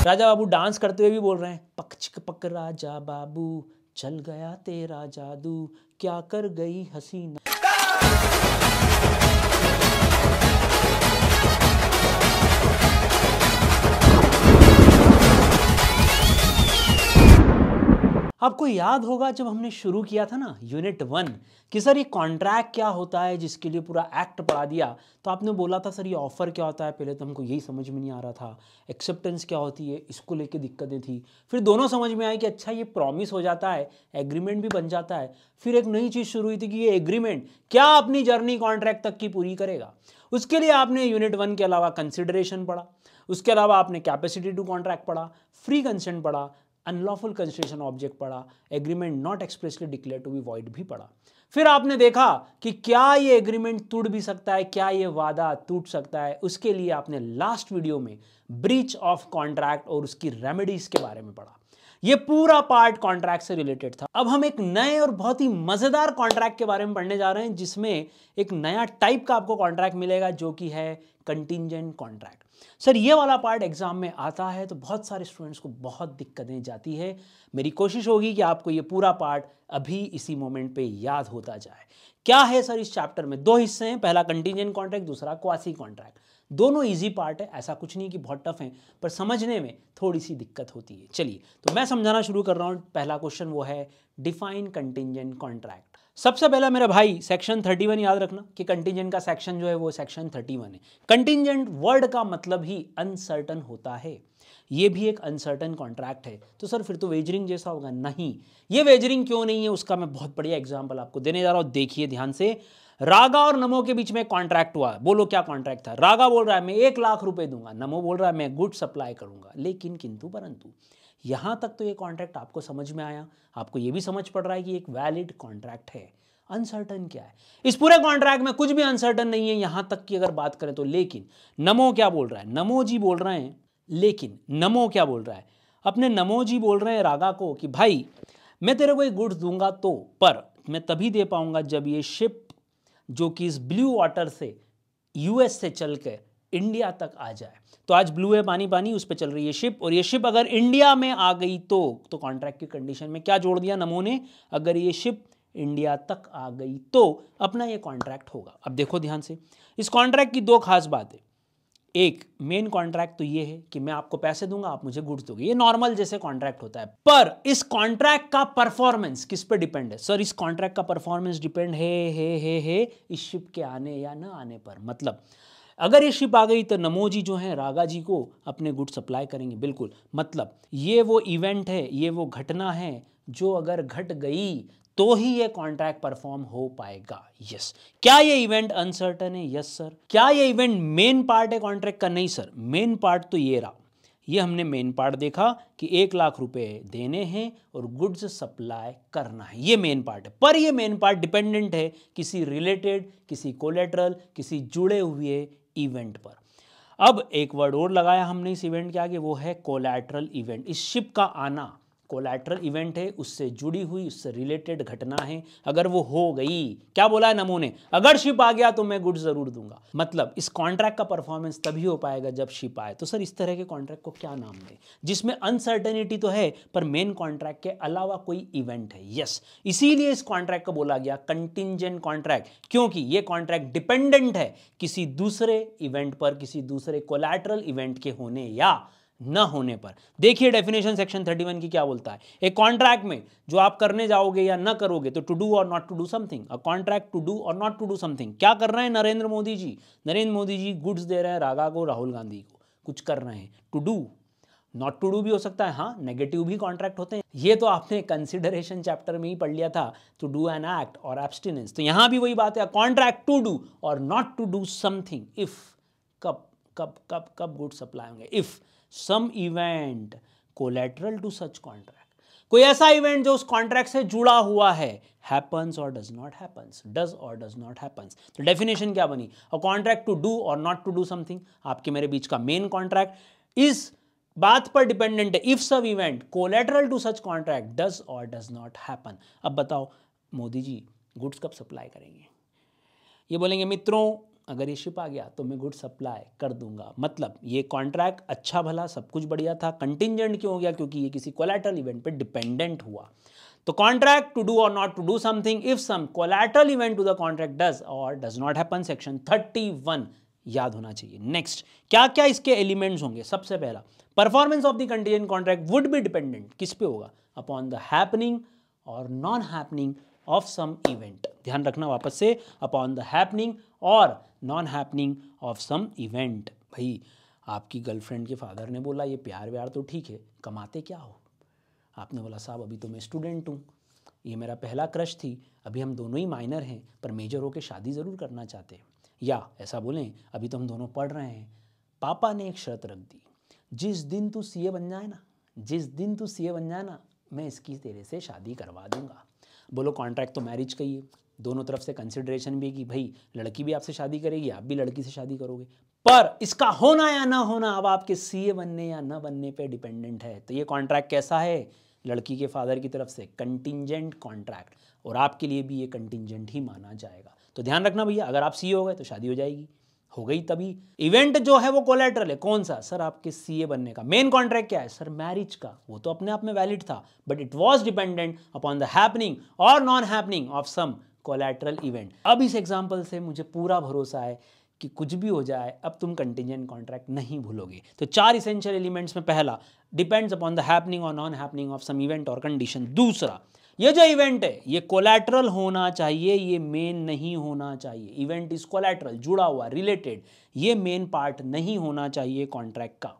Raja Babu dance करते हुए भी बोल रहे हैं, पक चिक पक राजा बाबू, चल गया तेरा जादू, क्या कर गई हसीना। आपको याद होगा जब हमने शुरू किया था ना यूनिट 1 कि सर ये कॉन्ट्रैक्ट क्या होता है, जिसके लिए पूरा एक्ट पढ़ा दिया, तो आपने बोला था सर ये ऑफर क्या होता है। पहले तो हमको यही समझ में नहीं आ रहा था, एक्सेप्टेंस क्या होती है, इसको लेके दिक्कतें थी। फिर दोनों समझ में आई कि अच्छा ये प्रॉमिस हो जाता है, एग्रीमेंट भी बन जाता है। फिर एक नई चीज़ शुरू हुई थी कि ये एग्रीमेंट क्या अपनी जर्नी कॉन्ट्रैक्ट तक की पूरी करेगा। उसके लिए आपने यूनिट 1 के अलावा कंसिडरेशन पढ़ा, उसके अलावा आपने कैपेसिटी टू कॉन्ट्रैक्ट पढ़ा, फ्री कंसेंट पढ़ा, अनलॉफुल कंसिडरेशन ऑब्जेक्ट पढ़ा, agreement not expressly declared to be void भी पढ़ा। फिर आपने देखा कि क्या ये एग्रीमेंट टूट भी सकता है, क्या ये वादा टूट सकता है। उसके लिए आपने लास्ट वीडियो में ब्रीच ऑफ कॉन्ट्रैक्ट और उसकी रेमेडीज के बारे में पढ़ा। ये पूरा पार्ट कॉन्ट्रैक्ट से रिलेटेड था। अब हम एक नए और बहुत ही मजेदार कॉन्ट्रैक्ट के बारे में पढ़ने जा रहे हैं, जिसमें एक नया टाइप का आपको कॉन्ट्रैक्ट मिलेगा जो कि है कंटिंजेंट कॉन्ट्रैक्ट। सर ये वाला पार्ट एग्जाम में आता है तो बहुत सारे स्टूडेंट्स को बहुत दिक्कतें जाती है। मेरी कोशिश होगी कि आपको ये पूरा पार्ट अभी इसी मोमेंट पे याद होता जाए। क्या है सर इस चैप्टर में? 2 हिस्से हैं, पहला कंटिंजेंट कॉन्ट्रैक्ट, दूसरा क्वासी कॉन्ट्रैक्ट। दोनों इजी पार्ट है, ऐसा कुछ नहीं कि बहुत टफ है, पर समझने में थोड़ी सी दिक्कत होती है। चलिए तो मैं समझाना शुरू कर रहा हूँ। पहला क्वेश्चन वो है डिफाइन कंटिंजेंट कॉन्ट्रैक्ट। सबसे पहला मेरा भाई सेक्शन 31 याद रखना कि कंटिंजेंट का सेक्शन जो है वो सेक्शन 31 है। कंटिंजेंट वर्ड का मतलब ही अनसर्टन होता है, ये भी एक अनसर्टन कॉन्ट्रैक्ट है। तो सर फिर तो वेजरिंग जैसा होगा। नहीं, ये वेजरिंग क्यों नहीं है उसका मैं बहुत बढ़िया एग्जांपल आपको देने जा रहा हूं। देखिए ध्यान से, रागा और नमो के बीच में कॉन्ट्रैक्ट हुआ। बोलो क्या कॉन्ट्रैक्ट था? रागा बोल रहा है मैं 1 लाख रुपए दूंगा, नमो बोल रहा है मैं गुड सप्लाई करूंगा। लेकिन किंतु परंतु यहां तक तो ये कॉन्ट्रैक्ट आपको समझ में आया, आपको ये भी समझ पड़ रहा है कि एक वैलिड कॉन्ट्रैक्ट है। अनसर्टन क्या है? इस पूरे कॉन्ट्रैक्ट में कुछ भी अनसर्टन नहीं है यहां तक की अगर बात करें तो। लेकिन नमो क्या बोल रहा है? नमो जी बोल रहे हैं, लेकिन नमो क्या बोल रहा है? अपने नमो जी बोल रहे हैं रागा को कि भाई मैं तेरे को एक गुड्स दूंगा तो, पर मैं तभी दे पाऊंगा जब ये शिप जो कि इस ब्लू वाटर से यूएस से चल के इंडिया तक आ जाए। तो आज ब्लू है, पानी पानी, उस पर चल रही है शिप, और ये शिप अगर इंडिया में आ गई तो कॉन्ट्रैक्ट की कंडीशन में क्या जोड़ दिया नमो ने? अगर ये शिप इंडिया तक आ गई तो अपना ये कॉन्ट्रैक्ट होगा। अब देखो ध्यान से, इस कॉन्ट्रैक्ट की 2 खास बातें। एक मेन कॉन्ट्रैक्ट तो ये है कि मैं आपको पैसे दूंगा, आप मुझे गुड्स दोगे, ये नॉर्मल जैसे कॉन्ट्रैक्ट होता है। पर इस कॉन्ट्रैक्ट का परफॉर्मेंस किस पे डिपेंड है? सर इस कॉन्ट्रैक्ट का परफॉर्मेंस डिपेंड है इस शिप के आने या ना आने पर। मतलब अगर ये शिप आ गई तो नमो जी जो है रागा जी को अपने गुड सप्लाई करेंगे, बिल्कुल। मतलब ये वो इवेंट है, ये वो घटना है जो अगर घट गई तो ही ये कॉन्ट्रैक्ट परफॉर्म हो पाएगा। यस। क्या ये इवेंट अनसर्टन है? Yes sir. क्या ये इवेंट मेन पार्ट है कॉन्ट्रैक्ट का? नहीं सर, मेन पार्ट तो ये रहा। ये हमने मेन पार्ट देखा कि 1 लाख रुपए देने हैं और गुड्स सप्लाई करना है, ये मेन पार्ट है। पर ये मेन पार्ट डिपेंडेंट है किसी रिलेटेड, किसी कोलेटरल, किसी जुड़े हुए इवेंट पर। अब एक वर्ड और लगाया हमने इस इवेंट के आगे, वो है कोलैटरल इवेंट। इस शिप का आना कोलैटरल इवेंट है, उससे जुड़ी हुई, उससे रिलेटेड घटना है। अगर वो हो गई, क्या बोला है नमो ने? अगर शिप आ गया तो मैं गुड्स जरूर दूंगा। मतलब इस कॉन्ट्रैक्ट का परफॉर्मेंस तभी हो पाएगा जब शिप आए। तो सर इस तरह के कॉन्ट्रैक्ट को क्या नाम दें जिसमें अनसर्टेनिटी तो है पर मेन कॉन्ट्रैक्ट के अलावा कोई इवेंट है? यस, इसीलिए इस कॉन्ट्रैक्ट को बोला गया कंटिंजेंट कॉन्ट्रैक्ट, क्योंकि ये कॉन्ट्रैक्ट डिपेंडेंट है किसी दूसरे इवेंट पर, किसी दूसरे कोलैटरल इवेंट के होने या न होने पर। देखिए डेफिनेशन सेक्शन 31 की क्या बोलता है। एक कॉन्ट्रैक्ट में जो आप करने जाओगे या न करोगे, तो टू डू और not to do something, a contract to do और नॉट टू डू समथिंग। क्या कर रहे हैं नरेंद्र मोदी जी? नरेंद्र मोदी जी गुड्स दे रहे हैं रागा को, राहुल गांधी को, कुछ कर रहे हैं। To do, not to do भी हो सकता है, हाँ नेगेटिव भी कॉन्ट्रैक्ट होते हैं। ये तो आपने कंसिडरेशन चैप्टर में ही पढ़ लिया था, टू डू एन एक्ट और एब्सटिनेंस। तो यहां भी वही बात है, कॉन्ट्रैक्ट टू डू और not to do something if, कब कब कब कब गुड सप्लाई होंगे? If some event collateral to such contract, कोई ऐसा इवेंट जो उस कॉन्ट्रैक्ट से जुड़ा हुआ है, हैपन्स और डज नॉट हैपन्स, डज और डज नॉट हैपन्स। तो डेफिनेशन क्या बनी? अ कॉन्ट्रैक्ट टू डू और नॉट टू डू समथिंग, आपके मेरे बीच का मेन कॉन्ट्रैक्ट इस बात पर डिपेंडेंट है, इफ सब event collateral to such contract does और डज नॉट हैपन। अब बताओ मोदी जी गुड्स कब सप्लाई करेंगे? ये बोलेंगे मित्रों अगर ये शिप आ गया तो मैं गुड सप्लाई कर दूंगा। मतलब ये कॉन्ट्रैक्ट अच्छा भला सब कुछ बढ़िया था, कंटिंजेंट क्यों हो गया? क्योंकि ये किसी कोलैटरल इवेंट पे डिपेंडेंट हुआ। तो कॉन्ट्रैक्ट टू डू और not to do something if some collateral event to the contract does और डज नॉट हैपन, सेक्शन 31 याद होना चाहिए। नेक्स्ट, क्या क्या इसके एलिमेंट्स होंगे? सबसे पहला, performance of the contingent contract would be dependent, किस पे होगा? अपॉन द हैपनिंग और non happening of some event. ध्यान रखना वापस से, अपॉन द हैपनिंग और non happening of some event. भाई आपकी गर्लफ्रेंड के फादर ने बोला ये प्यार व्यार तो ठीक है, कमाते क्या हो? आपने बोला साहब अभी तो मैं स्टूडेंट हूँ, ये मेरा पहला क्रश थी, अभी हम दोनों ही माइनर हैं पर मेजर होकर शादी ज़रूर करना चाहते हैं। या ऐसा बोलें अभी तो हम दोनों पढ़ रहे हैं, पापा ने एक शर्त रख दी, जिस दिन तू सीए बन जाए ना, जिस दिन तू सीए बन जाए ना, मैं इसकी तेरे से शादी करवा दूंगा। बोलो कॉन्ट्रैक्ट तो मैरिज का ही है, दोनों तरफ से कंसिडरेशन भी है कि भाई लड़की भी आपसे शादी करेगी, आप भी लड़की से शादी करोगे, पर इसका होना या ना होना अब आपके सीए बनने या ना बनने पे डिपेंडेंट है। तो ये कॉन्ट्रैक्ट कैसा है? लड़की के फादर की तरफ से कंटिंजेंट कॉन्ट्रैक्ट, और आपके लिए भी ये कंटिंजेंट ही माना जाएगा। तो ध्यान रखना भैया, अगर आप सीए हो गए तो शादी हो जाएगी, हो गई तभी। इवेंट जो है वो कोलैटरल है, कौन सा? सर आपके सीए बनने का। मेन कॉन्ट्रैक्ट क्या है? सर मैरिज का, वो तो अपने आप में वैलिड था, but it was dependent upon the happening और non happening of some collateral event. अब इस एग्जांपल से मुझे पूरा भरोसा है कि कुछ भी हो जाए अब तुम कंटिंजेंट कॉन्ट्रैक्ट नहीं भूलोगे। तो 4 इसेंशियल एलिमेंट्स में पहला, डिपेंड्स अपॉन द हैपनिंग और non happening of some event और कंडीशन। दूसरा, ये जो इवेंट है ये कोलैटरल होना चाहिए, ये मेन नहीं होना चाहिए। इवेंट इज कोलैटरल, जुड़ा हुआ, रिलेटेड, ये मेन पार्ट नहीं होना चाहिए कॉन्ट्रैक्ट का।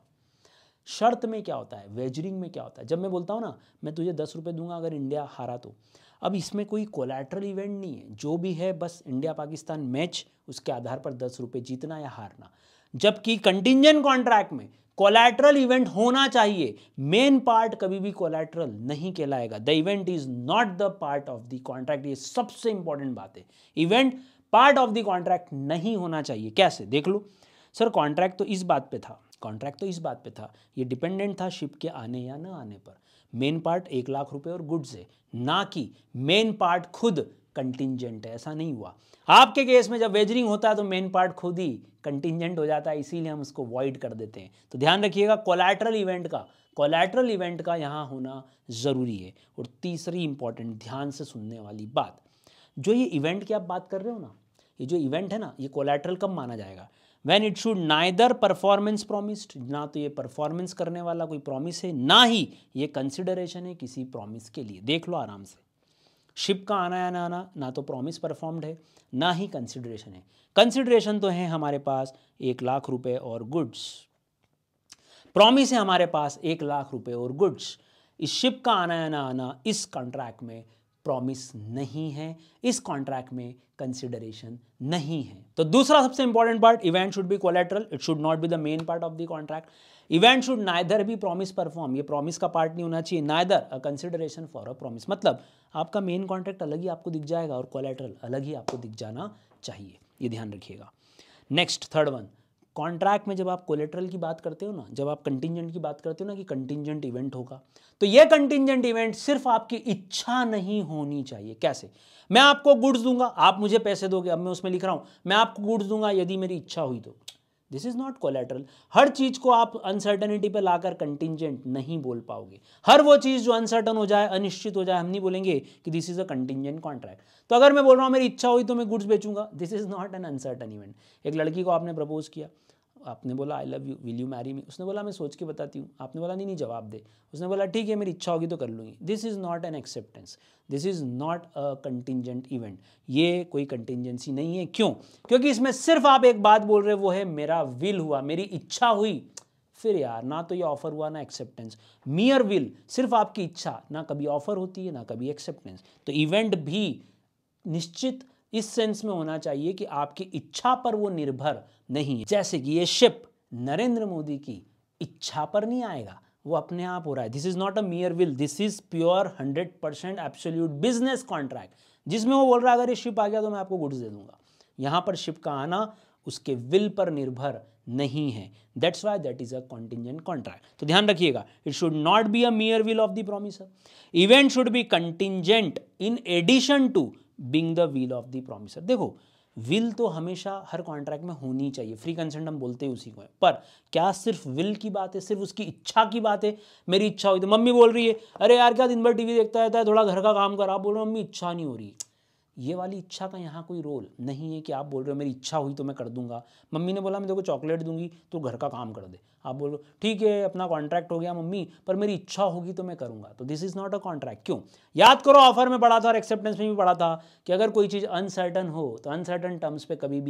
शर्त में क्या होता है? वेजरिंग में क्या होता है? जब मैं बोलता हूँ ना मैं तुझे 10 रुपये दूंगा अगर इंडिया हारा तो, अब इसमें कोई कोलैटरल इवेंट नहीं है, जो भी है बस इंडिया पाकिस्तान मैच, उसके आधार पर 10 रुपये जीतना या हारना। जबकि कंटिंजेंट कॉन्ट्रैक्ट में कोलैटरल इवेंट होना चाहिए, मेन पार्ट कभी भी कोलैटरल नहीं कहलाएगा। The event is not the part of the contract, ये सबसे इंपॉर्टेंट बात है। Event part of the contract नहीं होना चाहिए। कैसे? देख लो सर, कॉन्ट्रैक्ट तो इस बात पे था, कॉन्ट्रैक्ट तो इस बात पे था, ये डिपेंडेंट था शिप के आने या ना आने पर। मेन पार्ट 1 लाख रुपए और गुड्स है, ना कि मेन पार्ट खुद कंटिंजेंट है। ऐसा नहीं हुआ। आपके केस में जब वेजरिंग होता है तो मेन पार्ट खुद ही कंटिंजेंट हो जाता है, इसीलिए हम उसको वॉइड कर देते हैं। तो ध्यान रखिएगा कोलैटरल इवेंट का यहाँ होना ज़रूरी है। और तीसरी इंपॉर्टेंट, ध्यान से सुनने वाली बात, जो ये इवेंट की आप बात कर रहे हो ना, ये जो इवेंट है ना, ये कोलैटरल कब माना जाएगा? When it should neither performance promised, ना तो ये परफॉर्मेंस करने वाला कोई प्रॉमिस है, ना ही ये कंसिडरेशन है किसी प्रॉमिस के लिए। देख लो आराम से, शिप का आना या ना आना ना तो प्रॉमिस परफॉर्म्ड है, ना ही कंसिडरेशन है। कंसिडरेशन तो है हमारे पास 1 लाख रुपए और गुड्स, प्रॉमिस है हमारे पास 1 लाख रुपए और गुड्स। इस शिप का आना या ना आना इस कॉन्ट्रैक्ट में प्रॉमिस नहीं है, इस कॉन्ट्रैक्ट में कंसिडरेशन नहीं है। तो दूसरा सबसे important part, event should B collateral, it should not be the main part of the contract. Event should neither be promise perform, ये प्रॉमिस का पार्ट नहीं होना चाहिए, neither a consideration for a promise. मतलब आपका मेन कॉन्ट्रैक्ट अलग ही आपको दिख जाएगा और कोलैटरल अलग ही आपको दिख जाना चाहिए, ये ध्यान रखिएगा। नेक्स्ट, थर्ड वन, कॉन्ट्रैक्ट में जब आप कोलेटरल की बात करते हो ना, जब आप कंटिंजेंट की बात करते हो ना कि कंटिंजेंट इवेंट होगा, तो ये कंटिंजेंट इवेंट सिर्फ आपकी इच्छा नहीं होनी चाहिए। कैसे? मैं आपको गुड्स दूंगा, आप मुझे पैसे दोगे, अब मैं उसमें लिख रहा हूं मैं आपको गुड्स दूंगा यदि मेरी इच्छा हुई तो। This is not collateral. हर चीज को आप अनसर्टनिटी पे लाकर कंटिंजेंट नहीं बोल पाओगे। हर वो चीज जो अनसर्टन हो जाए, अनिश्चित हो जाए, हम नहीं बोलेंगे कि this is a contingent contract. तो अगर मैं बोल रहा हूं मेरी इच्छा हुई तो मैं गुड्स बेचूंगा, this is not an uncertain event. एक लड़की को आपने प्रपोज किया, आपने बोला I love you, will you marry me, उसने बोला मैं सोच के बताती हूँ, आपने बोला नहीं नहीं जवाब दे, उसने बोला ठीक है मेरी इच्छा होगी तो कर लूँगी। This is not an acceptance, this is not a contingent event. ये कोई कंटिंजेंसी नहीं है। क्यों? क्योंकि इसमें सिर्फ आप एक बात बोल रहे हो, वो है मेरा विल हुआ, मेरी इच्छा हुई। फिर यार ना तो ये ऑफर हुआ ना एक्सेप्टेंस। मियर विल, सिर्फ आपकी इच्छा, ना कभी ऑफर होती है ना कभी एक्सेप्टेंस। तो इवेंट भी निश्चित इस सेंस में होना चाहिए कि आपकी इच्छा पर वो निर्भर नहीं है। जैसे कि ये शिप नरेंद्र मोदी की इच्छा पर नहीं आएगा, वो अपने आप हो रहा है। This is not a mere will, this is pure 100% absolute business contract, जिसमें वो बोल रहा है अगर ये शिप आ गया तो मैं आपको गुड्स दे दूंगा। यहां पर शिप का आना उसके विल पर निर्भर नहीं है। That's why that is a contingent contract. तो ध्यान रखिएगा, it should not be a mere will of the promisor. Event should be contingent in addition to being the will of the promisor. देखो will तो हमेशा हर contract में होनी चाहिए, free consent हम बोलते हैं उसी को है, पर क्या सिर्फ विल की बात है, सिर्फ उसकी इच्छा की बात है? मेरी इच्छा हुई तो मम्मी बोल रही है अरे यार क्या दिन भर टीवी देखता रहता है, थोड़ा घर का काम कर, आप बोल रहे हो मम्मी इच्छा नहीं हो रही, ये वाली इच्छा का यहाँ कोई रोल नहीं है कि आप बोल रहे हो मेरी इच्छा हुई तो मैं कर दूंगा। मम्मी ने बोला मैं तेरे को चॉकलेट दूंगी तो घर का काम कर दे, आप बोलो ठीक है अपना कॉन्ट्रैक्ट हो गया मम्मी, पर मेरी इच्छा होगी तो मैं करूंगा, तो this is not a contract. क्यों? याद करो ऑफर में पढ़ा था और एक्सेप्टेंस में भी पढ़ा था कि अगर कोई चीज़ अनसर्टन हो तो अनसर्टन टर्म्स पे कभी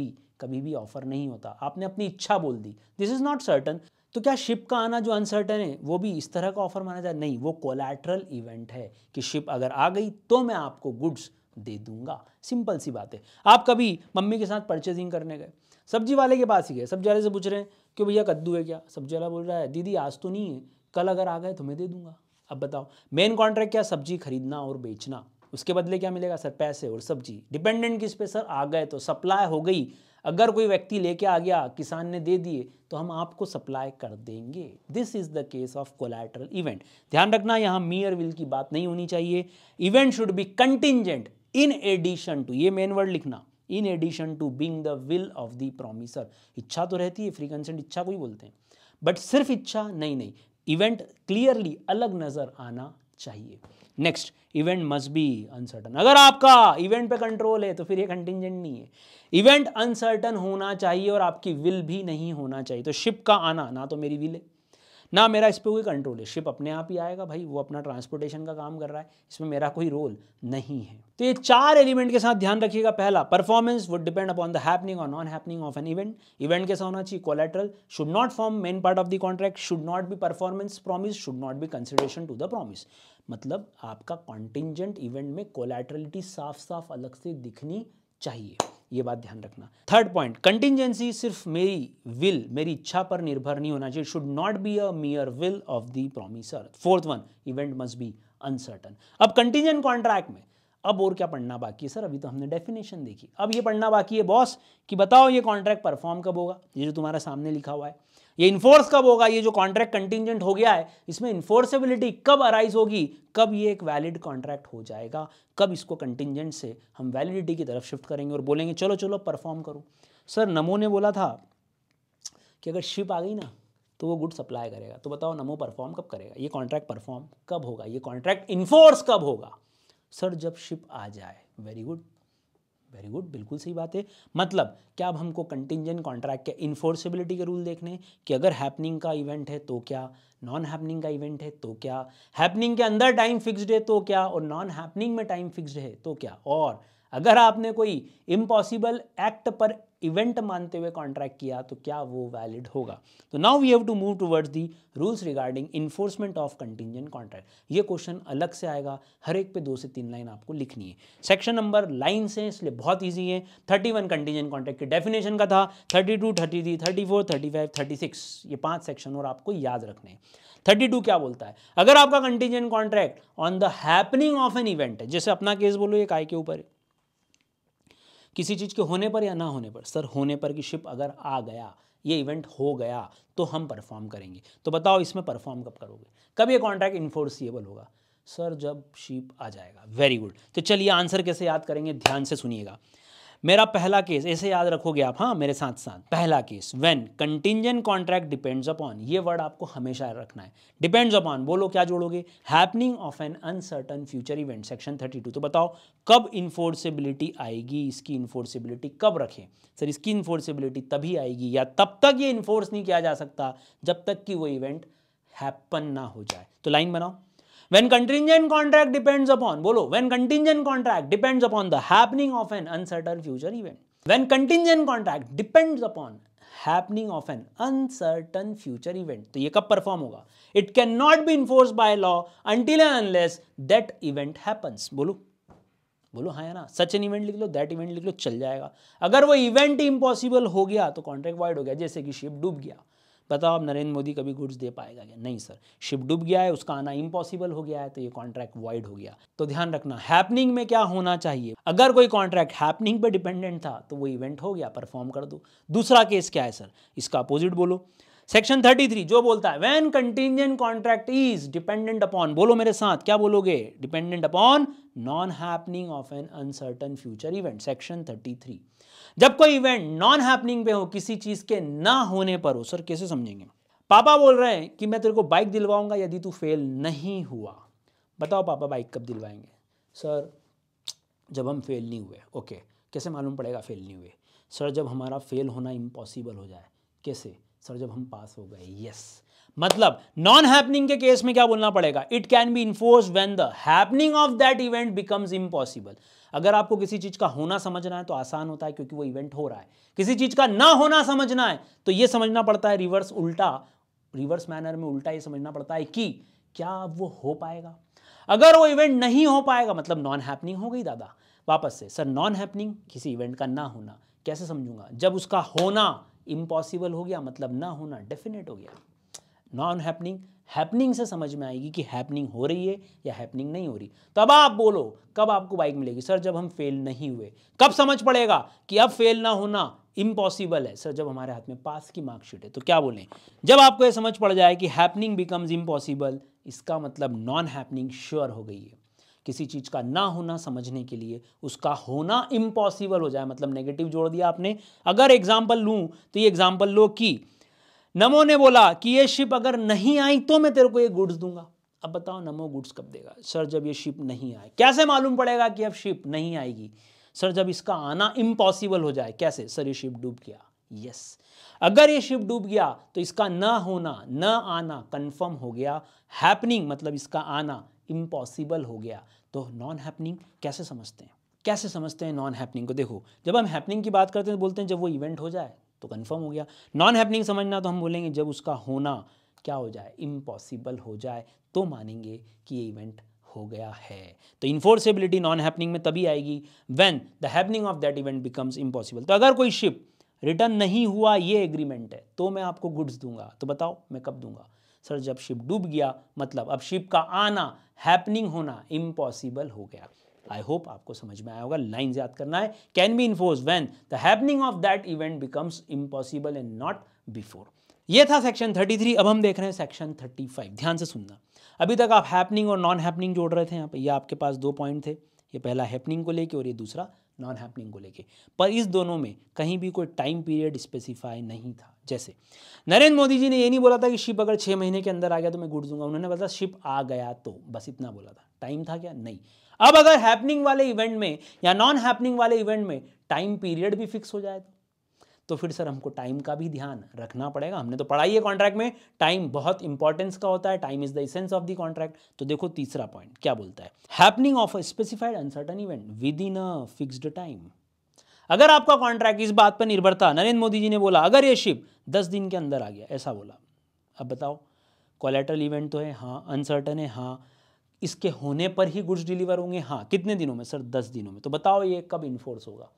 भी ऑफर नहीं होता। आपने अपनी इच्छा बोल दी, दिस इज नॉट सर्टन। तो क्या शिप का आना जो अनसर्टन है वो भी इस तरह का ऑफर माना जाए? नहीं, वो कोलैटरल इवेंट है कि शिप अगर आ गई तो मैं आपको गुड्स दे दूंगा। सिंपल सी बात है। आप कभी मम्मी के साथ परचेजिंग करने गए, सब्जी वाले के पास ही गए, सब्जी वाले से पूछ रहे हैं कि भैया कद्दू है क्या? सब्जी वाला बोल रहा है दीदी आज तो नहीं है, कल अगर आ गए तो मैं दे दूंगा। अब बताओ मेन कॉन्ट्रैक्ट क्या? सब्जी खरीदना और बेचना, उसके बदले क्या मिलेगा सर? पैसे और सब्जी। डिपेंडेंट किस पे सर? आ गए तो सप्लाई हो गई, अगर कोई व्यक्ति लेके आ गया, किसान ने दे दिए तो हम आपको सप्लाई कर देंगे। This is the case of collateral event. ध्यान रखना यहाँ मियर विल की बात नहीं होनी चाहिए। Event should be contingent in addition to, ये मेन वर्ड लिखना, in addition to being the will of the promisor. इच्छा तो रहती है, फ्री कंसेंट इच्छा को ही बोलते हैं, बट सिर्फ इच्छा नहीं, इवेंट क्लियरली अलग नजर आना चाहिए। Next, event must be uncertain. अगर आपका इवेंट पे कंट्रोल है तो फिर ये कंटिंजेंट नहीं है, इवेंट अनसर्टन होना चाहिए और आपकी विल भी नहीं होना चाहिए। तो शिप का आना ना तो मेरी विल है ना मेरा इस पर कोई कंट्रोल है, शिप अपने आप ही आएगा भाई, वो अपना ट्रांसपोर्टेशन का काम कर रहा है, इसमें मेरा कोई रोल नहीं है। तो ये 4 एलिमेंट के साथ ध्यान रखिएगा। पहला, performance would depend upon the happening और non happening of an event. Event कैसा होना चाहिए? Collateral, should not form main part of the contract, should not be performance promise, should not be consideration to the promise. मतलब आपका contingent event में कोलैटरलिटी साफ साफ अलग से दिखनी चाहिए, ये बात ध्यान रखना। थर्ड पॉइंट, कंटिंजेंसी सिर्फ मेरी विल, मेरी इच्छा पर निर्भर नहीं होना चाहिए, should not be a mere will of the promiser. Fourth one, event must be uncertain. अब कंटिंजेंट कॉन्ट्रैक्ट में अब और क्या पढ़ना बाकी है सर? अभी तो हमने डेफिनेशन देखी, अब ये पढ़ना बाकी है बॉस कि बताओ ये कॉन्ट्रैक्ट परफॉर्म कब होगा, ये जो तुम्हारा सामने लिखा हुआ है, ये इन्फोर्स कब होगा, ये जो कॉन्ट्रैक्ट कंटिंजेंट हो गया है इसमें इन्फोर्सेबिलिटी कब अराइज होगी, कब ये एक वैलिड कॉन्ट्रैक्ट हो जाएगा, कब इसको कंटिंजेंट से हम वैलिडिटी की तरफ शिफ्ट करेंगे और बोलेंगे चलो चलो परफॉर्म करो। सर नमो ने बोला था कि अगर शिप आ गई ना तो वो गुड सप्लाई करेगा, तो बताओ नमो परफॉर्म कब करेगा, ये कॉन्ट्रैक्ट परफॉर्म कब होगा, ये कॉन्ट्रैक्ट इन्फोर्स कब होगा? सर जब शिप आ जाए। वेरी गुड, वेरी गुड, बिल्कुल सही बात है। मतलब क्या अब हमको कंटिंजेंट कॉन्ट्रैक्ट के इन्फोर्सेबिलिटी के रूल देखने कि अगर हैपनिंग का इवेंट है तो क्या, नॉन हैपनिंग का इवेंट है तो क्या, हैपनिंग के अंदर टाइम फिक्स्ड है तो क्या, और नॉन हैपनिंग में टाइम फिक्स्ड है तो क्या, और अगर आपने कोई इम्पॉसिबल एक्ट पर इवेंट मानते हुए कॉन्ट्रैक्ट किया तो क्या वो वैलिड होगा? तो now we have to move towards the rules regarding enforcement of contingent contract. ये क्वेश्चन अलग से आएगा, हर एक पे 2 से 3 लाइन आपको लिखनी है। सेक्शन नंबर लाइन से, इसलिए बहुत ईजी है। 31 कंटिंजेंट कॉन्ट्रैक्ट की डेफिनेशन का था, 32, 33, 34, 35, 36, ये 5 सेक्शन और आपको याद रखने हैं। 32 क्या बोलता है? अगर आपका contingent contract on the happening of an event है, जैसे अपना केस बोलो ये काय के ऊपर है, किसी चीज़ के होने पर या ना होने पर, सर होने पर कि शिप अगर आ गया, ये इवेंट हो गया तो हम परफॉर्म करेंगे। तो बताओ इसमें परफॉर्म कब करोगे, कब ये कॉन्ट्रैक्ट इन्फोर्सिएबल होगा? सर जब शिप आ जाएगा। Very good. तो चलिए आंसर कैसे याद करेंगे, ध्यान से सुनिएगा। मेरा पहला केस ऐसे याद रखोगे आप, हाँ मेरे साथ साथ। पहला case, when contingent contract depends upon, ये वर्ड आपको हमेशा रखना है, डिपेंड्स अपॉन, बोलो क्या जोड़ोगे? Happening of an uncertain future event, section 32। तो बताओ कब इन्फोर्सेबिलिटी आएगी, इसकी इन्फोर्सेबिलिटी कब रखें? सर इसकी इन्फोर्सेबिलिटी तभी आएगी या तब तक ये इन्फोर्स नहीं किया जा सकता जब तक कि वो इवेंट हैपन ना हो जाए। तो लाइन बनाओ, when contingent contract depends upon, बोलो when contingent contract depends upon the happening of an uncertain future event, when contingent contract depends upon happening of an uncertain future event, तो ये कब perform होगा? it cannot be enforced by law until and unless that event happens। बोलो बोलो हाँ या ना, such an event लिख लो, दैट इवेंट लिख लो, चल जाएगा। अगर वो इवेंट इम्पॉसिबल हो गया तो कॉन्ट्रैक्ट वाइड हो गया, जैसे कि शिप डूब गया। बताओ अब नरेंद्र मोदी कभी गुड्स दे पाएगा क्या? नहीं सर, शिप डूब गया है, उसका आना इम्पॉसिबल हो गया है, तो ये कॉन्ट्रैक्ट वाइड हो गया। तो ध्यान रखना हैपनिंग में क्या होना चाहिए, अगर कोई कॉन्ट्रैक्ट हैपनिंग पे डिपेंडेंट था तो वो इवेंट हो गया, परफॉर्म कर दो। दूसरा केस क्या है सर, इसका अपोजिट बोलो, सेक्शन 33 जो बोलता है when contingent contract is dependent upon, बोलो मेरे साथ क्या बोलोगे, dependent upon non happening of an uncertain future event. Section 33 जब कोई इवेंट नॉन हैपनिंग पे हो, किसी चीज के ना होने पर हो। सर कैसे समझेंगे? पापा बोल रहे हैं कि मैं तेरे को बाइक दिलवाऊंगा यदि तू फेल नहीं हुआ। बताओ पापा बाइक कब दिलवाएंगे? सर जब हम फेल नहीं हुए। ओके, कैसे मालूम पड़ेगा फेल नहीं हुए? सर जब हमारा फेल होना इम्पॉसिबल हो जाए। कैसे? सर जब हम पास हो गए। यस, मतलब नॉन हैपनिंग के केस में क्या बोलना पड़ेगा? It can be enforced when the happening of that event becomes impossible. अगर आपको किसी चीज का होना समझना है तो आसान होता है क्योंकि वो इवेंट हो रहा है। किसी चीज का ना होना समझना है तो ये समझना पड़ता है रिवर्स, उल्टा, रिवर्स मैनर में उल्टा ये समझना पड़ता है कि क्या वो हो पाएगा। अगर वो इवेंट नहीं हो पाएगा मतलब नॉन हैपनिंग हो गई दादा। वापस से, सर नॉन हैपनिंग किसी इवेंट का ना होना कैसे समझूंगा? जब उसका होना इम्पॉसिबल हो गया मतलब ना होना डेफिनेट हो गया। नॉन हैपनिंग हैपनिंग से समझ में आएगी कि हैपनिंग हो रही है या हैपनिंग नहीं हो रही। तो अब आप बोलो कब आपको बाइक मिलेगी? सर जब हम फेल नहीं हुए। कब समझ पड़ेगा कि अब फेल ना होना इम्पॉसिबल है? सर जब हमारे हाथ में पास की मार्कशीट है। तो क्या बोलें? जब आपको ये समझ पड़ जाए कि हैपनिंग बिकम्स इम्पॉसिबल, इसका मतलब नॉन हैपनिंग श्योर हो गई है। किसी चीज का ना होना समझने के लिए उसका होना इम्पॉसिबल हो जाए मतलब नेगेटिव जोड़ दिया आपने। अगर एग्जाम्पल लूं तो ये एग्जाम्पल लो कि नमो ने बोला कि ये शिप अगर नहीं आई तो मैं तेरे को ये गुड्स दूंगा। अब बताओ नमो गुड्स कब देगा? सर जब ये शिप नहीं आए। कैसे मालूम पड़ेगा कि अब शिप नहीं आएगी? सर जब इसका आना इम्पॉसिबल हो जाए। कैसे? सर ये शिप डूब गया। यस, अगर ये शिप डूब गया तो इसका न होना न आना कंफर्म हो गया। हैपनिंग मतलब इसका आना इम्पॉसिबल हो गया। तो नॉन हैपनिंग कैसे समझते हैं? कैसे समझते हैं नॉन हैपनिंग को? देखो जब हम हैपनिंग की बात करते हैं तो बोलते हैं जब वो इवेंट हो जाए तो कंफर्म हो गया। नॉन हैपनिंग समझना तो हम बोलेंगे जब उसका होना क्या हो जाए, इम्पॉसिबल हो जाए, तो मानेंगे कि ये इवेंट हो गया है। तो इन्फोर्सेबिलिटी नॉन हैपनिंग में तभी आएगी when the happening of that event becomes impossible. तो अगर कोई शिप रिटर्न नहीं हुआ ये एग्रीमेंट है तो मैं आपको गुड्स दूंगा। तो बताओ मैं कब दूंगा? सर जब शिप डूब गया मतलब अब शिप का आना, हैपनिंग होना इम्पॉसिबल हो गया। आई होप आपको समझ में आया होगा। लाइन याद करना है, can be enforce when the happening of that event becomes impossible and not before. ये था सेक्शन 33। अब हम देख रहे हैं सेक्शन 35। ध्यान से सुनना। अभी तक आप हैपनिंग और नॉन हैपनिंग जोड़ रहे थे यहाँ पे। ये आपके पास दो पॉइंट थे, ये पहला हैपनिंग को लेके और ये दूसरा नॉन हैपनिंग को लेके। पर इस दोनों में कहीं भी कोई टाइम पीरियड स्पेसिफाई नहीं था। जैसे नरेंद्र मोदी जी ने ये नहीं बोला था कि शिप अगर 6 महीने के अंदर आ गया तो मैं गुड्स दूंगा। उन्होंने बोला शिप आ गया तो, बस इतना बोला था। टाइम था क्या? नहीं। अब अगर हैपनिंग वाले इवेंट में या नॉन हैपनिंग वाले इवेंट में टाइम पीरियड भी फिक्स हो जाए तो फिर सर हमको टाइम का भी ध्यान रखना पड़ेगा। हमने तो पढ़ाई है कॉन्ट्रैक्ट में, टाइम बहुत इंपॉर्टेंस का होता है। Time is the essence of the contract. तो देखो तीसरा पॉइंट क्या बोलता है, happening of a specified uncertain event within a fixed time. अगर आपका कॉन्ट्रैक्ट इस बात पर निर्भर था, नरेंद्र मोदी जी ने बोला अगर ये शिप 10 दिन के अंदर आ गया, ऐसा बोला। अब बताओ कोलैटरल इवेंट तो है, हाँ। अनसर्टन है, हाँ। इसके होने पर ही गुड्स डिलीवर होंगे, हाँ। कितने दिनों में? सर 10 दिनों में। तो बताओ ये कब इन्फोर्स होगा?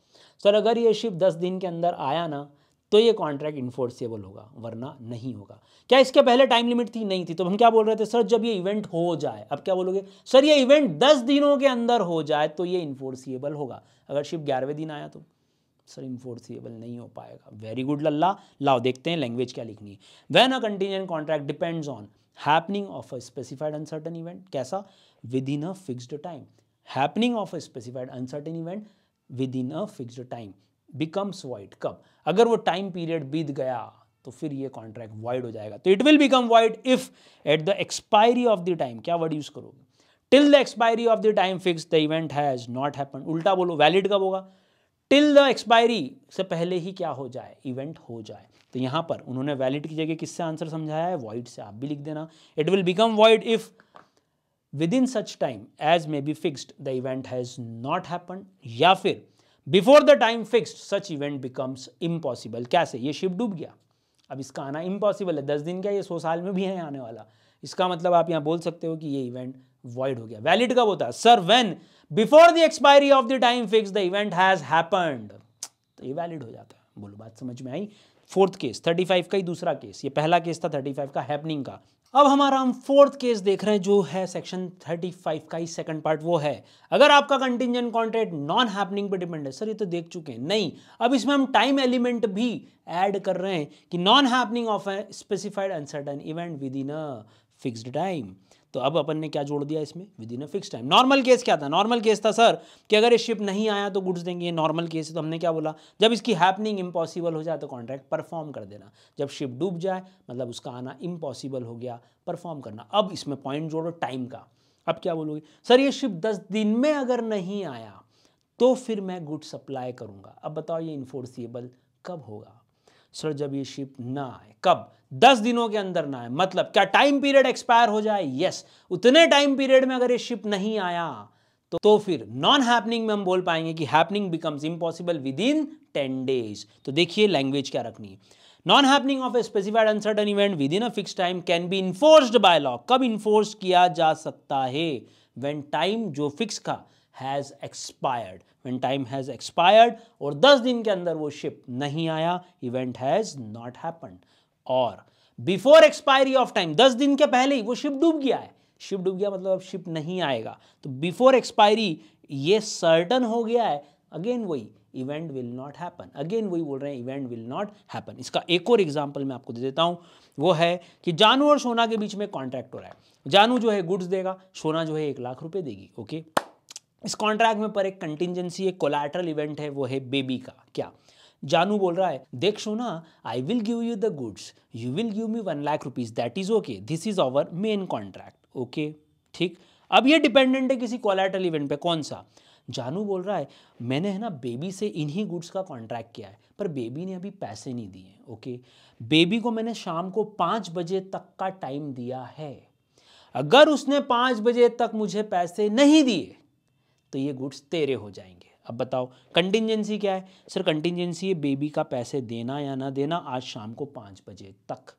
सर अगर ये शिप 10 दिन के अंदर आया ना तो ये कॉन्ट्रैक्ट इन्फोर्सेबल होगा, वरना नहीं होगा। क्या इसके पहले टाइम लिमिट थी? नहीं थी। तो हम क्या बोल रहे थे? सर जब ये इवेंट हो जाए। अब क्या बोलोगे? सर ये इवेंट 10 दिनों के अंदर हो जाए तो ये इन्फोर्सिएबल होगा। अगर शिप 11वें दिन आया तो सर इन्फोर्सिएबल नहीं हो पाएगा। वेरी गुड लल्ला। लाओ देखते हैं लैंग्वेज क्या लिखनी है। When a contingent contract depends on happening of a specified uncertain event, कैसा? Within a fixed time. Happening of a specified uncertain event within a fixed time becomes void. कब? अगर वो time period बीत गया तो फिर ये contract void हो जाएगा। तो it will become void if at the expiry of the time, क्या वर्ड यूज करोगे? Till the expiry of the time fix the event has not happened. उल्टा बोलो, वैलिड कब होगा? टिल द एक्सपायरी से पहले ही क्या हो जाए, इवेंट हो जाए। तो यहां पर उन्होंने वैलिड की जगह किससे आंसर समझाया है? वॉइड से। आप भी लिख देना, it will become void if within such time as may be fixed the event has not happened, या फिर before the time fixed such event becomes impossible. कैसे? ये शिप डूब गया, अब इसका आना इम्पॉसिबल है। 10 दिन का, ये 100 साल में भी है आने वाला। इसका मतलब आप यहां बोल सकते हो कि ये इवेंट वॉइड हो गया। वैलिड कब होता है? Sir when before the expiry of the time fix the event has happened. तो ये वैलिड हो जाता है। बोलो बात समझ में आई। फोर्थ केस 35 का ही दूसरा केस, ये पहला केस था 35 का हैपनिंग का। अब हमारा हम फोर्थ केस देख रहे हैं जो है सेक्शन 35 का ही सेकंड पार्ट, वो है अगर आपका कंटिंजेंट कॉन्ट्रैक्ट नॉन हैपनिंग पे डिपेंड है। सर ये तो देख चुके हैं, नहीं अब इसमें हम टाइम एलिमेंट भी ऐड कर रहे हैं कि non happening of a specified uncertain event within a fixed time. तो अब अपन ने क्या जोड़ दिया इसमें, with in a fix time. Normal case क्या था, नॉर्मल केस था सर कि अगर ये शिप नहीं आया तो गुड्स देंगे, नॉर्मल केस है। तो हमने क्या बोला, जब इसकी हैपनिंग इम्पॉसिबल हो जाए तो कॉन्ट्रैक्ट परफॉर्म कर देना। जब शिप डूब जाए मतलब उसका आना इम्पॉसिबल हो गया, परफॉर्म करना। अब इसमें पॉइंट जोड़ो टाइम का। अब क्या बोलोगे, सर ये शिप 10 दिन में अगर नहीं आया तो फिर मैं गुड सप्लाई करूंगा। अब बताओ ये इन्फोर्सिएबल कब होगा। सर जब ये शिप ना आए। कब, 10 दिनों के अंदर ना आए। मतलब क्या टाइम पीरियड एक्सपायर हो जाए, यस उतने टाइम पीरियड में अगर ये शिप नहीं आया तो फिर नॉन हैपनिंग में हम बोल पाएंगे कि happening becomes impossible with in 10 days. तो देखिए लैंग्वेज क्या रखनी है, non happening of a specified uncertain event within a fix time can be enforced by law. कब इन्फोर्स किया जा सकता है, व्हेन टाइम जो फिक्स का has expired. When time has expired और 10 दिन के अंदर वो शिप नहीं आया, इवेंट हैज नॉट हैपेंड। और बिफोर एक्सपायरी ऑफ टाइम, 10 दिन के पहले ही वो शिप डूब गया है। शिप डूब गया मतलब अब शिप नहीं आएगा, तो बिफोर एक्सपायरी ये सर्टन हो गया है, अगेन वही event will not happen. Again वही बोल रहे हैं, इवेंट विल नॉट हैपन। इसका एक और एग्जांपल मैं आपको दे देता हूं, वो है कि जानू और सोना के बीच में कॉन्ट्रैक्ट हो रहा है। जानू जो है गुड्स देगा, सोना जो है 1 लाख रुपए देगी। ओके, इस कॉन्ट्रैक्ट में पर एक कंटिंजेंसी, एक कोलैटरल इवेंट है, वो है बेबी का। क्या, जानू बोल रहा है देख सोना, I will give you the goods, you will give me 1 lakh rupees, that is okay, this is our main contract. Okay ठीक, अब ये डिपेंडेंट है किसी कोलैटरल इवेंट पे। कौन सा, जानू बोल रहा है मैंने है ना बेबी से इन्हीं गुड्स का कॉन्ट्रैक्ट किया है, पर बेबी ने अभी पैसे नहीं दिए। ओके, बेबी को मैंने शाम को 5 बजे तक का टाइम दिया है, अगर उसने 5 बजे तक मुझे पैसे नहीं दिए तो ये गुड्स तेरे हो जाएंगे। अब बताओ कंटिंजेंसी क्या है। सर कंटिंजेंसी है बेबी का पैसे देना या ना देना आज शाम को 5 बजे तक।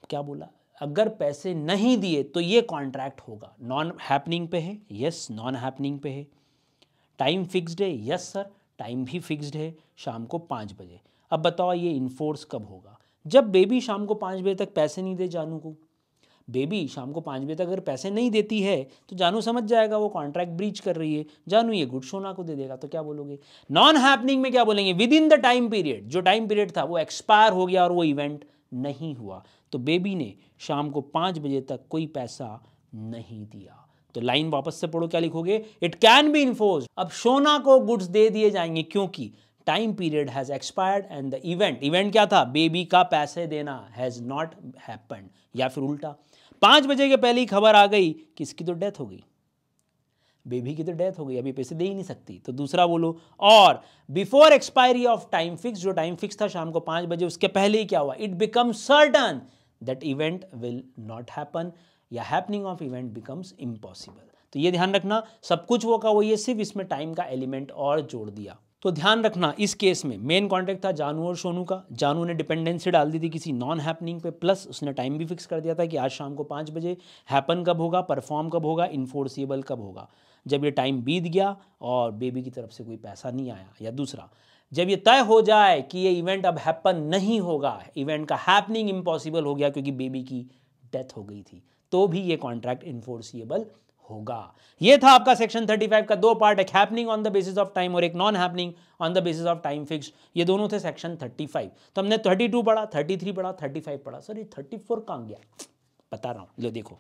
क्या बोला, अगर पैसे नहीं दिए तो ये कॉन्ट्रैक्ट होगा। नॉन हैपनिंग पे है, यस नॉन हैपनिंग पे है। टाइम फिक्स्ड है, यस सर टाइम भी फिक्स्ड है, शाम को 5 बजे। अब बताओ ये इन्फोर्स कब होगा, जब बेबी शाम को 5 बजे तक पैसे नहीं दे जानू को। बेबी शाम को 5 बजे तक अगर पैसे नहीं देती है तो जानू समझ जाएगा वो कॉन्ट्रैक्ट ब्रीच कर रही है, जानू ये गुड सोना को दे देगा। तो क्या बोलोगे, नॉन हैपनिंग में क्या बोलेंगे, with in the time period, जो टाइम पीरियड था वो एक्सपायर हो गया और वो इवेंट नहीं हुआ, तो बेबी ने शाम को 5 बजे तक कोई पैसा नहीं दिया। तो लाइन वापस से पढ़ो, क्या लिखोगे, इट कैन बी इन्फोर्स्ड। अब सोना को गुड्स दे दिए जाएंगे क्योंकि time period has expired and the event क्या था, बेबी का पैसे देना, हैज नॉट हैपेंड। या फिर उल्टा 5 बजे के पहले ही खबर आ गई कि इसकी तो डेथ हो गई, बेबी की तो डेथ हो गई, अभी पैसे दे ही नहीं सकती। तो दूसरा बोलो, और before expiry of time fix, जो टाइम फिक्स था शाम को 5 बजे उसके पहले ही क्या हुआ, it become certain that event will not happen, या happening of event becomes impossible. तो ये ध्यान रखना, सब कुछ वो का वो, ये सिर्फ इसमें टाइम का एलिमेंट और जोड़ दिया। तो ध्यान रखना इस केस में मेन कॉन्ट्रैक्ट था जानू और सोनू का, जानू ने डिपेंडेंसी डाल दी थी किसी नॉन हैपनिंग पे, प्लस उसने टाइम भी फिक्स कर दिया था कि आज शाम को 5 बजे, हैपन कब होगा, परफॉर्म कब होगा, इन्फोर्सिबल कब होगा, जब ये टाइम बीत गया और बेबी की तरफ से कोई पैसा नहीं आया। या दूसरा, जब ये तय हो जाए कि ये इवेंट अब हैपन नहीं होगा, इवेंट का हैपनिंग इम्पॉसिबल हो गया क्योंकि बेबी की डेथ हो गई थी, तो भी ये कॉन्ट्रैक्ट इन्फोर्सिबल होगा। ये था आपका सेक्शन 35 का 2 पार्ट, एक happening on the basis of time और एक non happening on the basis of time fix. ये दोनों थे सेक्शन 35। तो हमने 32 पढ़ा, 33 पढ़ा, 35 पढ़ा। सर ये 34 कहाँ गया, बता रहा हूँ, लो देखो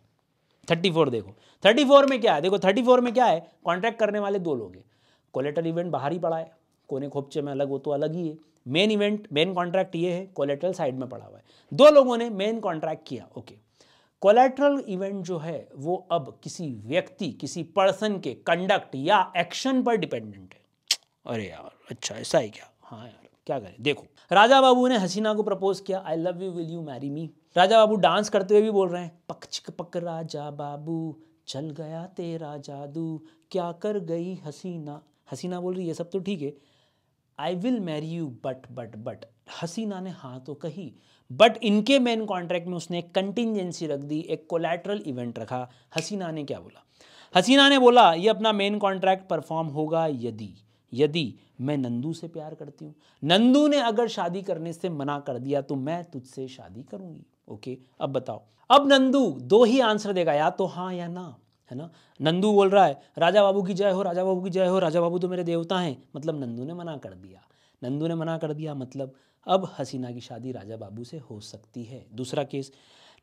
34 देखो। 34 में क्या है, देखो 34 में क्या है, कॉन्ट्रैक्ट करने वाले 2 लोग हैं, कोलेटरल इवेंट बाहर ही पड़ा है, कोने खोपचे में अलग हो तो अलग ही है, मेन इवेंट मेन कॉन्ट्रैक्ट ये है, कोलेटरल साइड में पड़ा हुआ है। 2 लोगों ने मेन कॉन्ट्रैक्ट किया। ओके, कोलैटरल इवेंट जो है वो अब किसी व्यक्ति, किसी पर्सन के कंडक्ट या एक्शन पर डिपेंडेंट है। अरे यार अच्छा ऐसा है क्या, हाँ यार क्या करें। देखो राजा बाबू ने हसीना को प्रपोज किया, आई love you will you marry me. Raja Babu dance करते हुए भी बोल रहे हैं, पक चिक पक राजा बाबू चल गया तेरा जादू, क्या कर गई हसीना। हसीना बोल रही है ये सब तो ठीक है, I will marry you but हसीना ने हाँ तो कही, बट इनके मेन कॉन्ट्रैक्ट में उसने एक कंटिंजेंसी रख दी, एक कोलैटरल इवेंट रखा। हसीना ने क्या बोला, हसीना ने बोला ये अपना मेन कॉन्ट्रैक्ट परफॉर्म होगा यदि, यदि मैं नंदू से प्यार करती हूँ। नंदू ने अगर शादी करने से मना कर दिया तो मैं तुझसे शादी करूंगी। ओके, अब बताओ। अब नंदू दो ही आंसर देगा, या तो हाँ या ना, है ना। नंदू बोल रहा है राजा बाबू की जय हो, राजा बाबू की जय हो, राजा बाबू तो मेरे देवता हैं, मतलब नंदू ने मना कर दिया। नंदू ने मना कर दिया मतलब अब हसीना की शादी राजा बाबू से हो सकती है। दूसरा केस,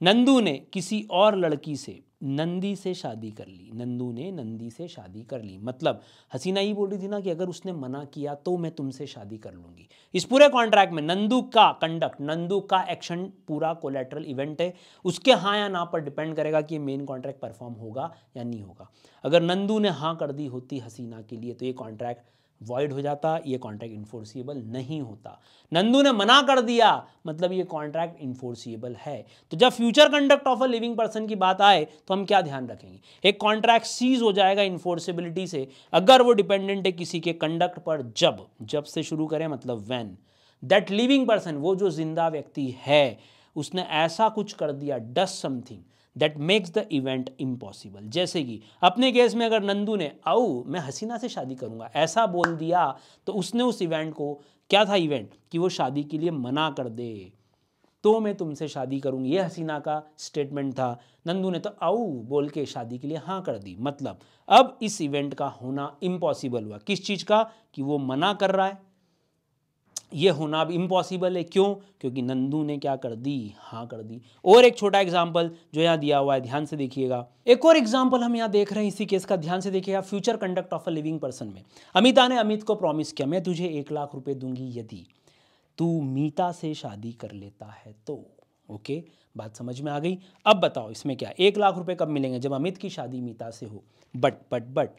नंदू ने किसी और लड़की से, नंदी से शादी कर ली। नंदू ने नंदी से शादी कर ली, मतलब हसीना ये बोल रही थी ना कि अगर उसने मना किया तो मैं तुमसे शादी कर लूंगी। इस पूरे कॉन्ट्रैक्ट में नंदू का कंडक्ट, नंदू का एक्शन पूरा कोलैटरल इवेंट है। उसके हाँ या ना पर डिपेंड करेगा कि मेन कॉन्ट्रैक्ट परफॉर्म होगा या नहीं होगा। अगर नंदू ने हाँ कर दी होती हसीना के लिए तो ये कॉन्ट्रैक्ट वॉइड हो जाता, ये कॉन्ट्रैक्ट इन्फोर्सिएबल नहीं होता। नंदू ने मना कर दिया मतलब ये कॉन्ट्रैक्ट इन्फोर्सिएबल है। तो जब future conduct of a living person की बात आए तो हम क्या ध्यान रखेंगे, एक कॉन्ट्रैक्ट सीज हो जाएगा इन्फोर्सिबिलिटी से अगर वो डिपेंडेंट है किसी के कंडक्ट पर। जब से शुरू करें मतलब व्हेन दैट लिविंग पर्सन, वो जो जिंदा व्यक्ति है, उसने ऐसा कुछ कर दिया, does something that makes the event impossible. जैसे कि अपने केस में अगर नंदू ने आओ मैं हसीना से शादी करूंगा ऐसा बोल दिया तो उसने उस इवेंट को, क्या था इवेंट, कि वो शादी के लिए मना कर दे, तो मैं तुमसे शादी करूंगी, ये हसीना का स्टेटमेंट था। नंदू ने तो आओ बोल के शादी के लिए हाँ कर दी, मतलब अब इस इवेंट का होना इम्पॉसिबल हुआ। किस चीज का, कि वो मना कर रहा है, ये होना अब इम्पॉसिबल है। क्यों, क्योंकि नंदू ने क्या कर दी, हाँ कर दी। और एक छोटा एग्जाम्पल जो यहाँ दिया हुआ है, ध्यान से देखिएगा। एक और एग्जाम्पल हम यहाँ देख रहे हैं इसी केस का, ध्यान से देखिएगा। Future conduct of a living person में अमिता ने अमित को प्रॉमिस किया मैं तुझे 1,00,000 रुपए दूंगी यदि तू मीता से शादी कर लेता है तो। ओके, बात समझ में आ गई। अब बताओ इसमें क्या, 1,00,000 रुपए कब मिलेंगे, जब अमित की शादी मीता से हो। बट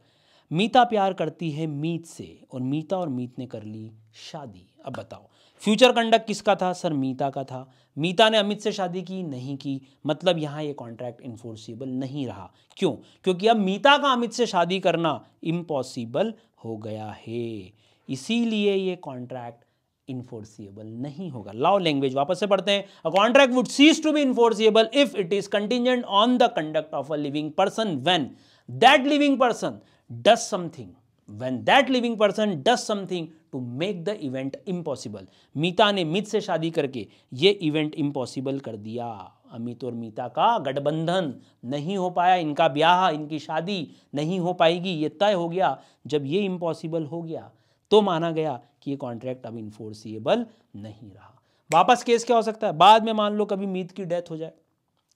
मीता प्यार करती है मीत से और मीत ने कर ली शादी। अब बताओ फ्यूचर कंडक्ट किसका था, सर मीता का था। मीता ने अमित से शादी की नहीं की, मतलब यहां ये कॉन्ट्रैक्ट इन्फोर्सिबल नहीं रहा। क्यों, क्योंकि अब मीता का अमित से शादी करना इम्पॉसिबल हो गया है, इसीलिए ये कॉन्ट्रैक्ट इन्फोर्सिएबल नहीं होगा। लॉ लैंग्वेज वापस से पढ़ते हैं। A contract would cease to be enforceable if it is contingent on the conduct of a living person when that living person does something, when that living person does something to make the event impossible। मीता ने मित से शादी करके ये event impossible कर दिया। अमित और मीता का गठबंधन नहीं हो पाया, इनका ब्याह, इनकी शादी नहीं हो पाएगी, ये तय हो गया। जब ये इम्पॉसिबल हो गया तो माना गया कि ये कॉन्ट्रैक्ट अब इन्फोर्सिएबल नहीं रहा। वापस केस क्या हो सकता है, बाद में मान लो कभी मीत की डेथ हो जाए,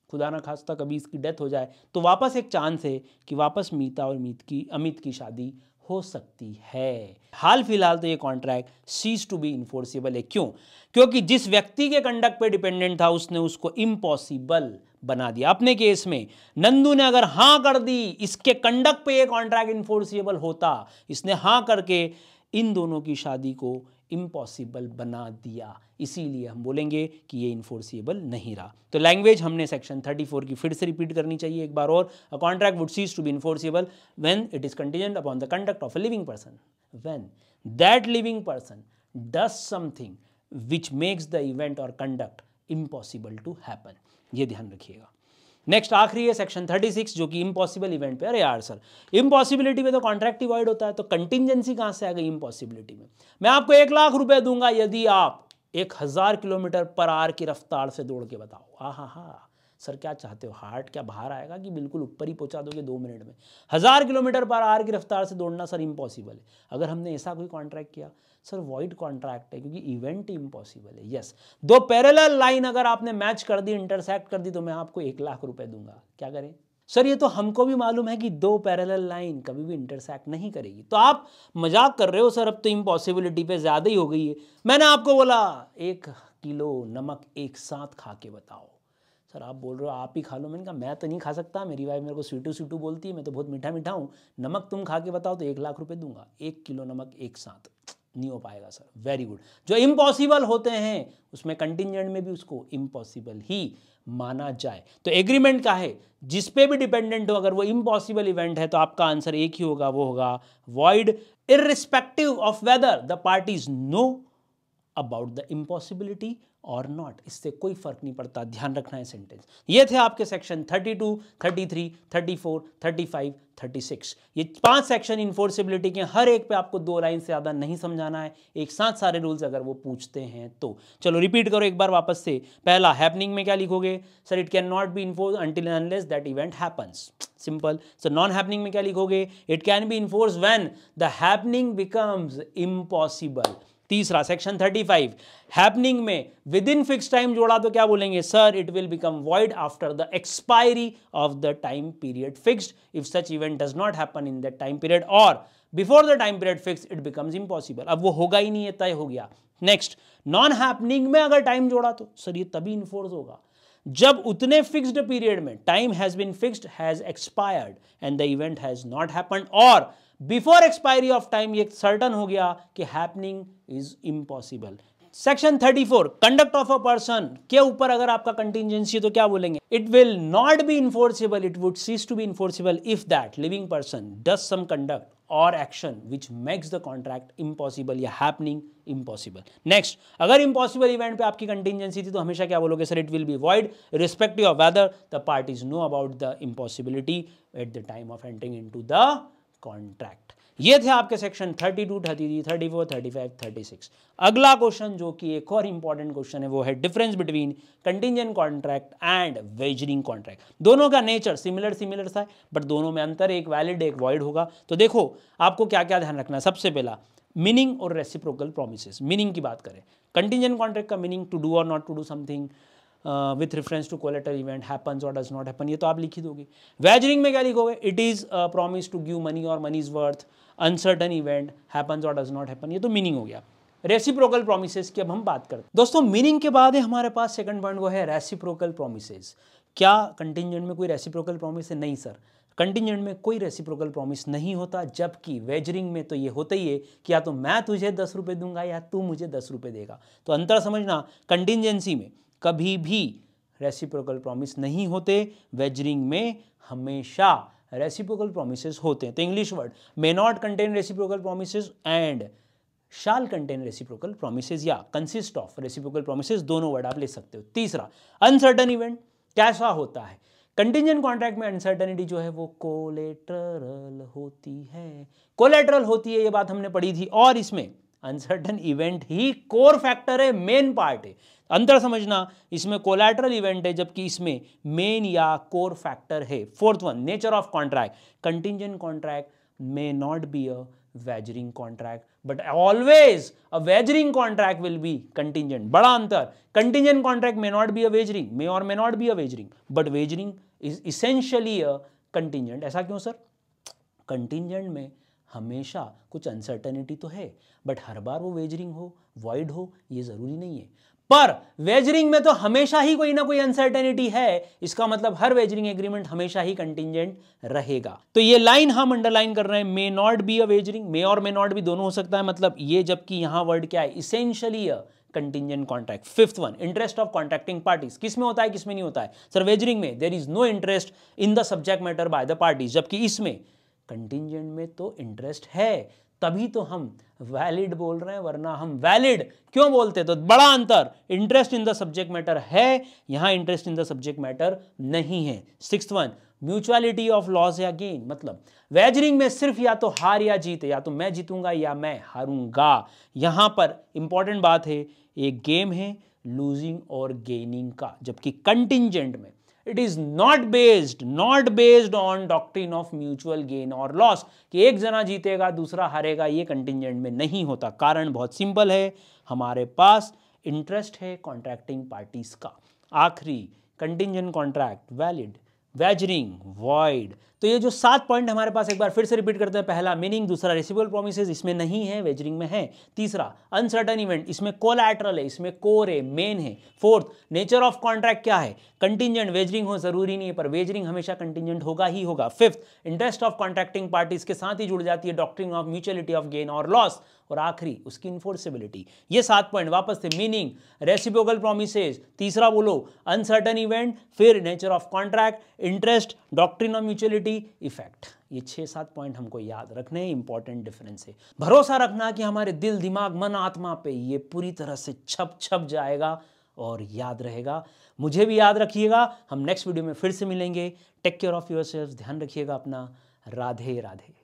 खुदा ना खास्ता कभी इसकी डेथ हो जाए, तो वापस एक चांस है कि वापस मीता और अमित की शादी हो सकती है। हाल फिलहाल तो ये contract cease to be enforceable है। क्यों, क्योंकि जिस व्यक्ति के कंडक्ट पे डिपेंडेंट था उसने उसको इम्पॉसिबल बना दिया। अपने केस में नंदू ने अगर हां कर दी, इसके कंडक्ट पे ये कॉन्ट्रैक्ट इन्फोर्सिबल होता, इसने हां करके इन दोनों की शादी को इम्पॉसिबल बना दिया, इसीलिए हम बोलेंगे कि ये इन्फोर्सिएबल नहीं रहा। तो लैंग्वेज हमने सेक्शन 34 की फिर से रिपीट करनी चाहिए एक बार और। A contract would cease to be enforceable when it is contingent upon the conduct of a living person, when that living person does something which makes the event or conduct impossible to happen. ये ध्यान रखिएगा। Next आखिरी है section 36 जो कि impossible event पे। अरे यार सर, इम्पॉसिबिलिटी में तो कॉन्ट्रैक्ट वॉइड होता है, तो कंटिंजेंसी कहां से आ गई इम्पॉसिबिलिटी में। मैं आपको 1,00,000 रुपए दूंगा यदि आप 1,000 किलोमीटर पर आवर की रफ्तार से दौड़ के बताओ। हा सर, क्या चाहते हो, हार्ट क्या बाहर आएगा कि बिल्कुल ऊपर ही पहुंचा दोगे 2 मिनट में। 1,000 किलोमीटर पर आवर की रफ्तार से दौड़ना सर इम्पॉसिबल है। अगर हमने ऐसा कोई कॉन्ट्रैक्ट किया, सर वॉइड कॉन्ट्रैक्ट है क्योंकि इवेंट इम्पॉसिबल है। यस, 2 पैरेलल लाइन अगर आपने मैच कर दी, इंटरसेक्ट कर दी, तो मैं आपको 1,00,000 रुपए दूंगा। क्या करें सर, ये तो हमको भी मालूम है कि 2 पैरेलल लाइन कभी भी इंटरसेक्ट नहीं करेगी। तो आप मजाक कर रहे हो सर, अब तो इम्पॉसिबिलिटी पे ज्यादा ही हो गई है। मैंने आपको बोला 1 किलो नमक एक साथ खा के बताओ। सर आप बोल रहे हो आप ही खा लो। मैंने कहा मैं तो नहीं खा सकता, मेरी वाइफ मेरे को स्वीटू बोलती है, मैं तो बहुत मीठा हूँ। नमक तुम खा के बताओ तो 1,00,000 रुपए दूंगा। 1 किलो नमक एक साथ नहीं हो पाएगा सर। Very good. जो इम्पॉसिबल होते हैं उसमें कंटिंजेंट में भी उसको इम्पॉसिबल ही माना जाए। तो एग्रीमेंट का है, जिस पे भी डिपेंडेंट हो, अगर वो इम्पॉसिबल इवेंट है तो आपका आंसर एक ही होगा, वो होगा void, irrespective of whether the parties know about the impossibility और नॉट। इससे कोई फर्क नहीं पड़ता, ध्यान रखना है सेंटेंस। ये थे आपके सेक्शन 32, 33, 34, 35, 36। ये 5 सेक्शन इन्फोर्सिबिलिटी के, हर एक पे आपको 2 लाइन से ज़्यादा नहीं समझाना है, एक साथ सारे रूल्स अगर वो पूछते हैं तो। चलो रिपीट करो एक बार वापस से। पहला, हैपनिंग में क्या लिखोगे? Sir it can not be enforce until and unless that event happens. Simple. Sir non happening में क्या लिखोगे? It can be enforce when the happening becomes impossible. तीसरा, सेक्शन 35, हैपनिंग में विद इन फिक्स टाइम जोड़ा तो क्या बोलेंगे? Sir it will become void after the expiry of the time period fixed if such event does not happen in that time period और before the time period fix it becomes impossible. अब वो होगा ही नहीं है, तय हो गया। Next, non happening में अगर टाइम जोड़ा तो सर ये तभी इन्फोर्स होगा जब उतने फिक्स्ड पीरियड में time has been fixed, has expired and the event has not happened, और बिफोर एक्सपायरी ऑफ टाइम ये सर्टन हो गया कि happening is impossible. Section 34, conduct of a person के ऊपर अगर आपका कंटिंजेंसी है तो क्या बोलेंगे? It will not be enforceable, it would cease to be enforceable if that living person does some conduct or action which makes the contract impossible या happening impossible. Next, अगर इम्पॉसिबल इवेंट पे आपकी contingency थी तो हमेशा क्या बोलोगे? Sir it will be void respective of whether the parties know about the impossibility at the time of entering into the contract. ये थे आपके सेक्शन 32, 33, 34, 35, 36। अगला क्वेश्चन जो कि एक और इंपॉर्टेंट क्वेश्चन है वो है difference between contingent contract and wagering contract. दोनों का नेचर सिमिलर सा है बट दोनों में अंतर, एक वैलिड एक वॉइड होगा। तो देखो आपको क्या क्या ध्यान रखना है। सबसे पहला, मीनिंग और रेसिप्रोकल प्रोमिसेस। मीनिंग की बात करें, कंटिंजेंट कॉन्ट्रैक्ट का मीनिंग टू डू और not to do something with reference to collateral event, happens और डज नॉट हैपन, ये तो आप लिख ही दोगे। वेजरिंग में क्या लिखोगे? It is promise to give money और money is worth, uncertain event, happens और डज नॉट हैपन, ये तो मीनिंग हो गया। रेसिप्रोकल प्रोमिसेस की अब हम बात करते हैं। दोस्तों मीनिंग के बाद है हमारे पास सेकंड पॉइंट, वो है रेसिप्रोकल प्रोमिसेस। क्या कंटिंजेंट में कोई रेसिप्रोकल प्रोमिस है? नहीं सर, कंटिंजेंट में कोई रेसिप्रोकल प्रॉमिस नहीं होता, जबकि वेजरिंग में तो ये होता ही है कि या तो मैं तुझे 10 रुपये दूंगा या तू मुझे 10 रुपये देगा। तो अंतर समझना, कंटिंजेंसी में कभी भी रेसिप्रोकल प्रॉमिस नहीं होते, वेजरिंग में हमेशा रेसिप्रोकल प्रॉमिसेस होते हैं। तो English word may not contain reciprocal promises and shall contain reciprocal promises या कंसिस्ट ऑफ रेसिप्रोकल प्रॉमिसेस, दोनों वर्ड आप ले सकते हो। तीसरा, अनसर्टन इवेंट कैसा होता है? कंटिंजेंट कॉन्ट्रैक्ट में अनसर्टेनिटी जो है वो कोलेटरल होती है, कोलेटरल होती है, ये बात हमने पढ़ी थी। और इसमें अनसर्टन इवेंट ही कोर फैक्टर है, मेन पार्ट है। अंतर समझना, इसमें कोलैटरल इवेंट है जबकि इसमें मेन या कोर फैक्टर है। Fourth one, nature of contract. Contingent contract may not be a wagering contract but always a wagering contract will be contingent. बड़ा अंतर, contingent contract may not be a wagering, may और may not be a wagering, but wagering is essentially a contingent. ऐसा क्यों sir? Contingent में हमेशा कुछ uncertainty तो है बट हर बार वो वेजरिंग हो, वॉइड हो, ये जरूरी नहीं है। पर वेजरिंग में तो हमेशा ही कोई ना कोई अनसर्टेनिटी है, इसका मतलब हर वेजरिंग एग्रीमेंट हमेशा ही कंटिंजेंट रहेगा। तो ये लाइन हम अंडरलाइन कर रहे हैं, may not be a wagering, may और मे नॉट भी दोनों हो सकता है, मतलब ये, जबकि यहां वर्ड क्या है? Essentially a contingent contract. Fifth one, interest of contracting parties. किस में होता है, किस में नहीं होता है? सर वेजरिंग में there is no interest in the subject matter by the parties, जबकि इसमें कंटिंजेंट में तो इंटरेस्ट है, तभी तो हम वैलिड बोल रहे हैं, वरना हम वैलिड क्यों बोलते? तो बड़ा अंतर, interest in the subject matter है, यहां interest in the subject matter नहीं है। Sixth one, mutuality of loss या गेन, मतलब वेजरिंग में सिर्फ या तो हार या जीत, या तो मैं जीतूंगा या मैं हारूंगा। यहां पर इंपॉर्टेंट बात है, एक गेम है लूजिंग और गेनिंग का, जबकि कंटिंजेंट में it is not based on doctrine of mutual gain और लॉस, कि एक जना जीतेगा दूसरा हारेगा, ये कंटिंजेंट में नहीं होता। कारण बहुत सिंपल है, हमारे पास इंटरेस्ट है कॉन्ट्रैक्टिंग पार्टीज का। आखिरी, contingent contract valid, wagering void. तो ये जो 7 पॉइंट हमारे पास, एक बार फिर से रिपीट करते हैं। पहला मीनिंग, दूसरा रेसिप्रोकल प्रोमिसेस, इसमें नहीं है, वेजरिंग में है। तीसरा अनसर्टेन इवेंट, इसमें कोलैटरल है, इसमें कोर है, मेन है। फोर्थ, नेचर ऑफ कॉन्ट्रैक्ट क्या है? कंटिंजेंट, वेजरिंग हो जरूरी नहीं है पर वेजरिंग हमेशा कंटिंजेंट होगा ही होगा। Fifth, interest of contracting parties के साथ ही जुड़ जाती है doctrine of mutuality of gain और लॉस। और आखिरी उसकी इन्फोर्सिबिलिटी। ये 7 पॉइंट वापस से, मीनिंग, रेसिप्रोकल प्रोमिसेस, तीसरा बोलो अनसर्टेन इवेंट, फिर nature of contract, interest, doctrine of mutuality, effect. ये 6-7 पॉइंट हमको याद रखने, इंपॉर्टेंट डिफरेंस है। भरोसा रखना कि हमारे दिल, दिमाग, मन, आत्मा पे ये पूरी तरह से छप जाएगा और याद रहेगा। मुझे भी याद रखिएगा। हम नेक्स्ट वीडियो में फिर से मिलेंगे। Take care of yourself. ध्यान रखिएगा अपना। राधे राधे।